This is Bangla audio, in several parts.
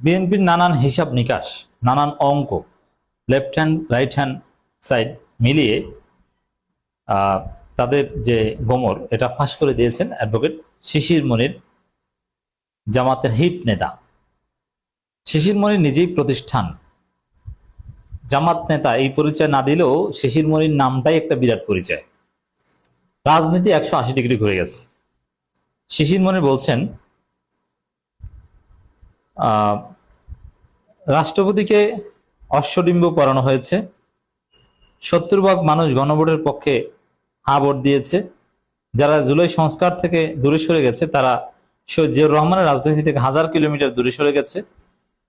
বিএনপির নানান হিসাব নিকাশ, নানান অঙ্ক, left hand right hand side মিলিয়ে তাদের যে গোমর এটা ফাঁস করে দিয়েছেন অ্যাডভোকেট শিশির মনির, জামাতের হিট নেতা। শিশির মনির নিজেই প্রতিষ্ঠান, জামাত নেতা এই পরিচয় না দিলেও শিশির মনির নামটাই একটা বিরাট পরিচয়। রাজনীতি 180 ডিগ্রি ঘুরে গেছে। শিশির মনির বলছেন, রাষ্ট্রপতিকে অশ্বডিম্ব পরানো হয়েছে, 70% মানুষ গণভোটের পক্ষে হা ভোট দিয়েছে, যারা জুলাই সংস্কার থেকে দূরে সরে গেছে তারা জিয়াউর রহমানের রাজনীতি থেকে 1000 কিলোমিটার দূরে সরে গেছে।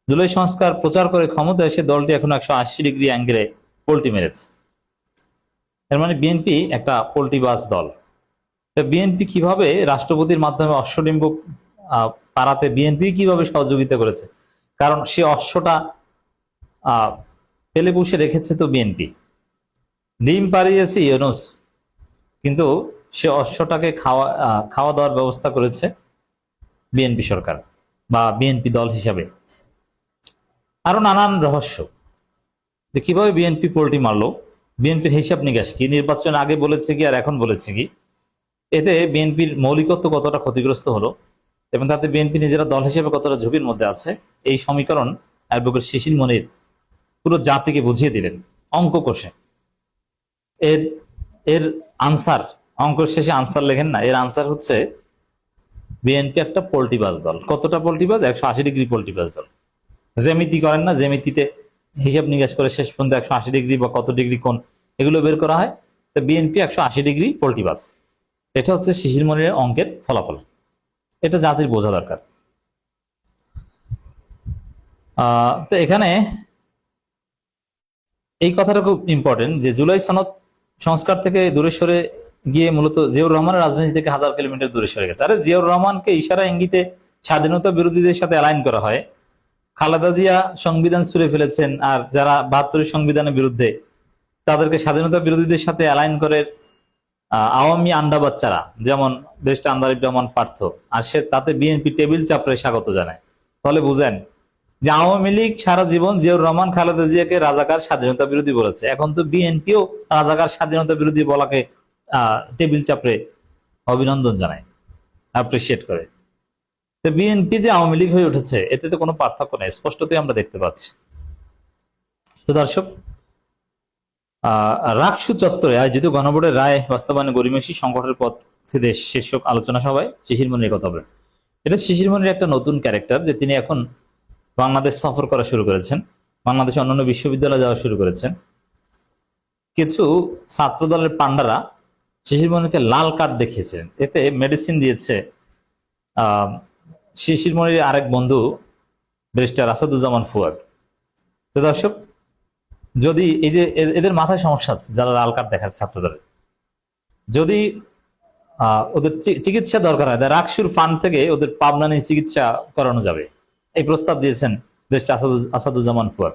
জুলাই সংস্কার প্রচার করে ক্ষমতা এসে দলটি এখন 180 ডিগ্রি অ্যাঙ্গেলে পল্টি মেরেছে। এর মানে বিএনপি একটা পল্টিবাজ দল। বিএনপি কিভাবে রাষ্ট্রপতির মাধ্যমে অশ্বডিম্ব পাড়াতে বিএনপি কিভাবে সহযোগিতা করেছে? কারণ সে অশ্বটা পেলে পুষে রেখেছে তো বিএনপি। ডিম পাড়িয়েছে ইউনূস, কিন্তু সে অশ্বটাকে খাওয়া দাওয়ার ব্যবস্থা করেছে বিএনপি সরকার বা বিএনপি দল হিসাবে। আরো নানান রহস্য যে কিভাবে বিএনপি পোল্টি মারলো, বিএনপির হিসাব নিকাশ কি, নির্বাচন আগে বলেছে কি আর এখন বলেছে কি, এতে বিএনপির মৌলিকত্ব কতটা ক্ষতিগ্রস্ত হলো এবং তাতে বিএনপি নিজেরা দল হিসেবে কতটা ঝুঁকির মধ্যে আছে, এই সমীকরণ অ্যাডভোকেট শিশির মনির পুরো জাতিকে বুঝিয়ে দিলেন অঙ্ক কষে। এর এর আনসার, অঙ্ক শেষে আনসার লেখেন না, এর আনসার হচ্ছে বিএনপি একটা পোল্টিবাজ দল। কতটা পোল্টিবাজ? 180 ডিগ্রি পোল্টিবাজ দল। জ্যামিতি করেন না, জ্যামিতিতে হিসাব নিকাশ করে শেষ পর্যন্ত 180 ডিগ্রি বা কত ডিগ্রি কোণ এগুলো বের করা হয়। তো বিএনপি 180 ডিগ্রি পোল্টিবাজ। এটা হচ্ছে শিশির মনিরের অঙ্কের ফলাফল। এটা জাতির বোঝা দরকার। তো এখানে এই কথাটা খুব ইম্পর্টেন্ট যে জুলাই সনদ সংস্কার থেকে দূরে সরে গিয়ে মূলত জিয়াউর রহমানের রাজনীতি থেকে 1000 কিলোমিটার দূরে সরে গেছে। আরে জিয়াউর রহমানকে ইশারা ইঙ্গিতে স্বাধীনতা বিরোধীদের সাথে অ্যালাইন করা হয়। খালেদা জিয়া সংবিধান ছুঁড়ে ফেলেছেন, আর যারা 72 সংবিধানের বিরুদ্ধে তাদেরকে স্বাধীনতা বিরোধীদের সাথে অ্যালাইন করে আওয়ামী আন্ডা বাচ্চারা, যেমন ব্যারিস্টার আন্দারিফ রহমান পার্থ, আর সে তাতে বিএনপি টেবিল চাপড়ে স্বাগত জানায়। তাহলে বুঝেন যে আওয়ামী লীগ সারা জীবন জিয়াউর রহমান খালেদা জিয়াকে রাজাকার স্বাধীনতা বিরোধী বলেছে, এখন তো বিএনপিও রাজাকার স্বাধীনতা বিরোধী বলাকে টেবিল চাপড়ে অভিনন্দন জানায়, অ্যাপ্রিসিয়েট করে। তো বিএনপি যে আওয়ামী লীগ হয়ে উঠেছে এতে তো কোনো পার্থক্য নেই, স্পষ্টতই আমরা দেখতে পাচ্ছি। তো দর্শক, রাকসু চত্বরে আয়োজিত গণভোটের রায় বাস্তবায়নে গরিমেসি সংকটের পথে দেশ শীর্ষক আলোচনা সভায় শিশির মনির কথা বলেন। এটা শিশির মনির একটা নতুন ক্যারেক্টার যে তিনি এখন বাংলাদেশ সফর করা শুরু করেছেন, বাংলাদেশে অন্যান্য বিশ্ববিদ্যালয়ে যাওয়া শুরু করেছেন। কিছু ছাত্র দলের পান্ডারা শিশির মনিরকে লাল কার্ড দেখিয়েছিলেন, এতে মেডিসিন দিয়েছে শিশির মনির আরেক বন্ধু ব্যারিস্টার আসাদুজ্জামান ফুয়াদ। তো দর্শক, যদি এই যে এদের মাথায় সমস্যা আছে যারা লাল কার্ড দেখাচ্ছে ছাত্রদের, যদি ওদের চিকিৎসা দরকার হয় রাকসুর ফান্ড থেকে ওদের পাবনা নিয়ে চিকিৎসা করানো যাবে, এই প্রস্তাব দিয়েছেন ব্যারিস্টার আসাদুজ্জামান ফুয়াদ।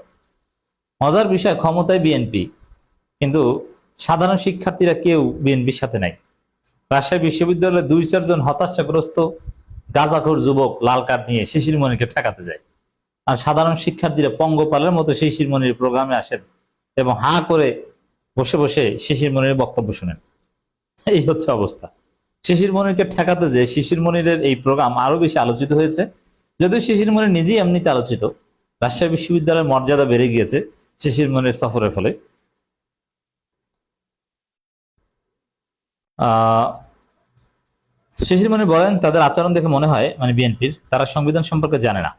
মজার বিষয়, ক্ষমতায় বিএনপি, কিন্তু সাধারণ শিক্ষার্থীরা কেউ বিএনপির সাথে নাই। রাজশাহী বিশ্ববিদ্যালয়ের 2-4 জন হতাশাগ্রস্ত গাঁজাখোর যুবক লাল কার্ড নিয়ে শিশির মনিরকে ঠেকাতে যায়, আর সাধারণ শিক্ষার্থীরা পঙ্গপালের মতো শিশির মনির প্রোগ্রামে আসেন এবং হাঁ করে বসে বসে শিশির মনিরের বক্তব্য শুনেন। এই হচ্ছে অবস্থা। শিশির মনিরকে ঠেকাতে যে শিশির মনিরের এই প্রোগ্রাম আরো বেশি আলোচিত হয়েছে, যদিও শিশির মনির নিজেই এমনিতে আলোচিত। রাজশাহী বিশ্ববিদ্যালয়ের মর্যাদা বেড়ে গিয়েছে শিশির মনির সফরের ফলে। শিশির মনির বলেন, তাদের আচরণ দেখে মনে হয় বিএনপির তারা সংবিধান সম্পর্কে জানে না।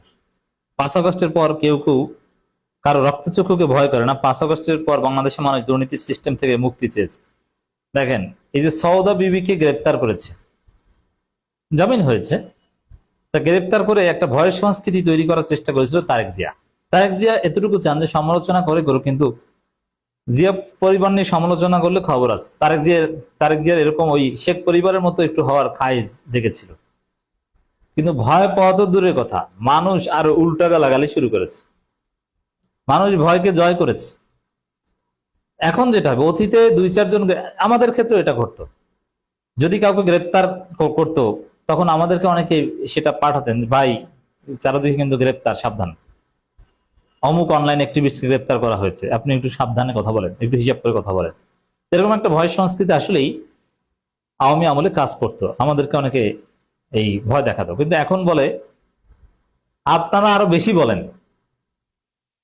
5 আগস্টের পর কেউ কেউ কারো রক্তচক্ষুকে ভয় করে না। 5 আগস্টের পর বাংলাদেশের মানুষ দুর্নীতির সিস্টেম থেকে মুক্তি চেয়েছে। দেখেন, এই যে সওদা বিবিকে গ্রেপ্তার করেছে, জামিন হয়েছে, তা গ্রেপ্তার করে একটা ভয়ের সংস্কৃতি তৈরি করার চেষ্টা করেছিল তারেক জিয়া। তারেক জিয়া এতটুকু চান যে সমালোচনা করে করুক, কিন্তু জিয়া পরিবার নিয়ে সমালোচনা করলে খবর আছে। তারেক জিয়ার এরকম ওই শেখ পরিবারের মতো একটু হওয়ার খায়েশ জেগেছিল, কিন্তু ভয় পাওয়া তো দূরের কথা, মানুষ আরো উল্টা গালাগালি শুরু করেছে, মানুষ ভয়কে জয় করেছে। এখন যেটা হবে, অতীতে 2-4 জন, আমাদের ক্ষেত্রে এটা ঘটতো, যদি কাউকে গ্রেপ্তার করতো তখন আমাদেরকে অনেকে সেটা পাঠাতেন, ভাই চারদিকে কিন্তু গ্রেপ্তার, সাবধান। অমুক অনলাইন অ্যাক্টিভিস্টকে গ্রেপ্তার করা হয়েছে, আপনি একটু সাবধানে কথা বলেন, একটু হিসাব করে কথা বলেন। এরকম একটা ভয় সংস্কৃতি আসলেই আওয়ামী আমলে কাজ করতো, আমাদেরকে অনেকে এই ভয় দেখাতো। কিন্তু এখন বলে আপনারা আরো বেশি বলেন,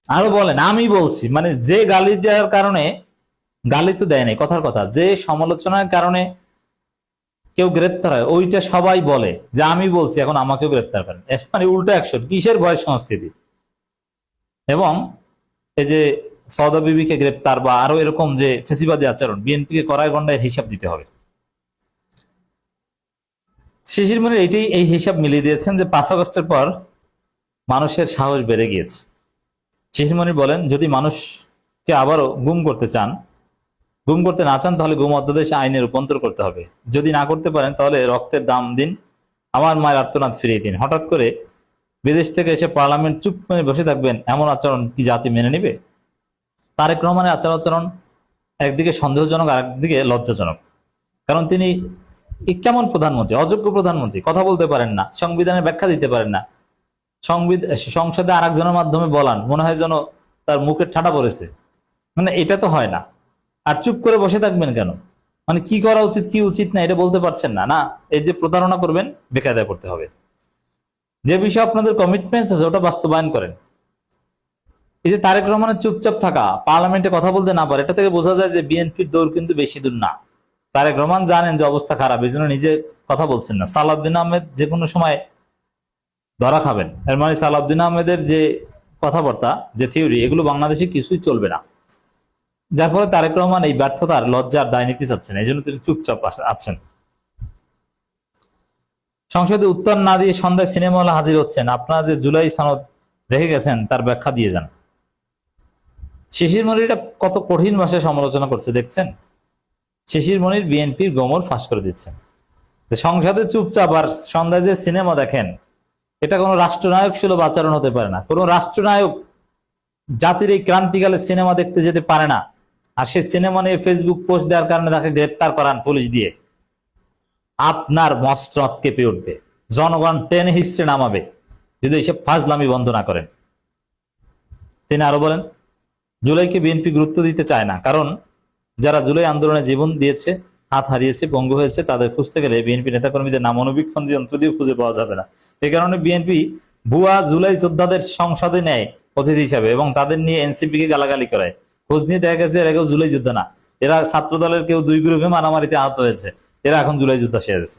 আরো বলেন, আমি বলছি। মানে যে গালি দেওয়ার কারণে, গালি তো দেয় নাই, কথার কথা, যে সমালোচনার কারণে কেউ গ্রেপ্তার হয় ওইটা সবাই বলে যে আমি বলছি, এখন আমাকেও গ্রেপ্তার করেন। মানে উল্টো অ্যাকশন, কিসের ভয় সংস্কৃতি? এবং এই যে সওদা বিবিকে গ্রেপ্তার বা আরো এরকম যে ফেসিবাদী আচরণ, বিএনপিকে কড়ায় গন্ডায় হিসাব দিতে হবে। শিশির মনির এই হিসাব মিলিয়ে দিয়েছেন যে 5 আগস্টের পর মানুষের সাহস বেড়ে গিয়েছে। শিশির মনির বলেন, যদি মানুষকে আবারও গুম করতে চান, গুম করতে না চান, তাহলে গুম অধ্যাদেশ আইনে রূপান্তর করতে হবে। যদি না করতে পারেন তাহলে রক্তের দাম দিন, আমার মায়ের আর্তনাদ ফিরিয়ে দিন। হঠাৎ করে বিদেশ থেকে এসে পার্লামেন্ট চুপ করে বসে থাকবেন, এমন আচরণ কি জাতি মেনে নেবে? তারেক রহমানের আচার-আচরণ একদিকে সন্দেহজনক, আর একদিকে লজ্জাজনক। কারণ তিনি কেমন প্রধানমন্ত্রী? অযোগ্য প্রধানমন্ত্রী, কথা বলতে পারেন না, সংবিধানের ব্যাখ্যা দিতে পারেন না, সংসদে আর একজনের মাধ্যমে বলান, মনে হয় যেন তার মুখের ঠাডা পড়েছে। মানে এটা তো হয় না। আর চুপ করে বসে থাকবেন কেন? মানে কি করা উচিত কি উচিত না এটা বলতে পারছেন না। না, এই যে প্রতারণা করবেন, বেকায়দায় করতে হবে। যে বিষয়ে আপনাদের কমিটমেন্ট আছে ওটা বাস্তবায়ন করেন। এই যে তারেক রহমানের চুপচাপ থাকা, পার্লামেন্টে কথা বলতে না পারে, এটা থেকে বোঝা যায় যে বিএনপির দৌড় কিন্তু বেশি দূর না। তারেক রহমান জানেন যে অবস্থা খারাপ, এই জন্য নিজে কথা বলছেন না। সালাউদ্দিন আহমেদ যে কোনো সময় ধরা খাবেন। এর মানে সালাউদ্দিন আহমেদের যে কথাবার্তা, যে থিওরি, এগুলো বাংলাদেশে কিছুই চলবে না। যার ফলে তারেক রহমান এই ব্যর্থতার লজ্জার দায় নিতে চাচ্ছেন, এই জন্য তিনি চুপচাপ আছেন। সংসদে উত্তর না দিয়ে সন্ধ্যায় সিনেমা হলে হাজির হচ্ছেন। আপনারা যে জুলাই সনদ রেখে গেছেন তার ব্যাখ্যা দিয়ে যান। শিশির মনিরটা কত কঠিন ভাষায় সমালোচনা করছে দেখছেন? শিশির মনির বিএনপির গোমর ফাঁস করে দিচ্ছেন। সংসদে চুপচাপ আর সন্ধ্যায় যে সিনেমা দেখেন, এটা কোনো রাষ্ট্রনায়ক সুলভ আচরণ হতে পারে না। কোনো রাষ্ট্রনায়ক জাতির এই ক্রান্তিকালে সিনেমা দেখতে যেতে পারে না, আর সেই সিনেমা নিয়ে ফেসবুক পোস্ট দেওয়ার কারণে তাকে গ্রেপ্তার করান পুলিশ দিয়ে। আপনার মস্তক কেঁপে উঠবে, জনগণ টেনে হিস্ট্রে নামাবে যদি এইসব ফাজলামি বন্ধ না করেন। তিনি আরো বলেন, জুলাইকে বিএনপি গুরুত্ব দিতে চায় না, কারণ যারা জুলাই আন্দোলনে জীবন দিয়েছে, হাত হারিয়েছে, পঙ্গু হয়েছে, তাদের খুঁজতে গেলে বিএনপি নেতাকর্মীদের নাম অনুবীক্ষণ যন্ত্র দিয়ে খুঁজে পাওয়া যাবে না। এই কারণে বিএনপি ভুয়া জুলাই যোদ্ধাদের সংসদে নেয় অতিথি হিসাবে এবং তাদের নিয়ে এনসিপি কে গালাগালি করায়। খোঁজ নিয়ে দেখা গেছে এরা কেউ জুলাই যোদ্ধা না, এরা ছাত্র দলের কেউ 2 গ্রুপে মারামারিতে আহত হয়েছে, এরা এখন জুলাই যোদ্ধা সেরেছে।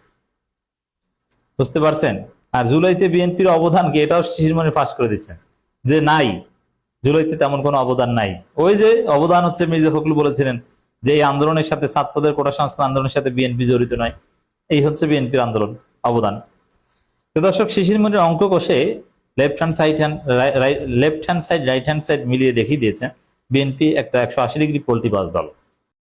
বুঝতে পারছেন? আর জুলাইতে বিএনপির অবদান কি, এটাও শিশির মনির ফাঁস করে দিচ্ছেন যে নাই, জুলাইতে তেমন কোনো অবদান নাই। ওই যে অবদান হচ্ছে, মির্জা ফখরুল বলেছিলেন যে এই আন্দোলনের সাথে, ছাত্রদের কোটা সংস্কার আন্দোলনের সাথে বিএনপি জড়িত নয়, এই হচ্ছে বিএনপির আন্দোলন অবদান। তো দর্শক, শিশির মনির অঙ্ক কষে left hand side right hand side মিলিয়ে দেখিয়ে দিয়েছে বিএনপি একটা 180 ডিগ্রি পোল্টি বাজ দল।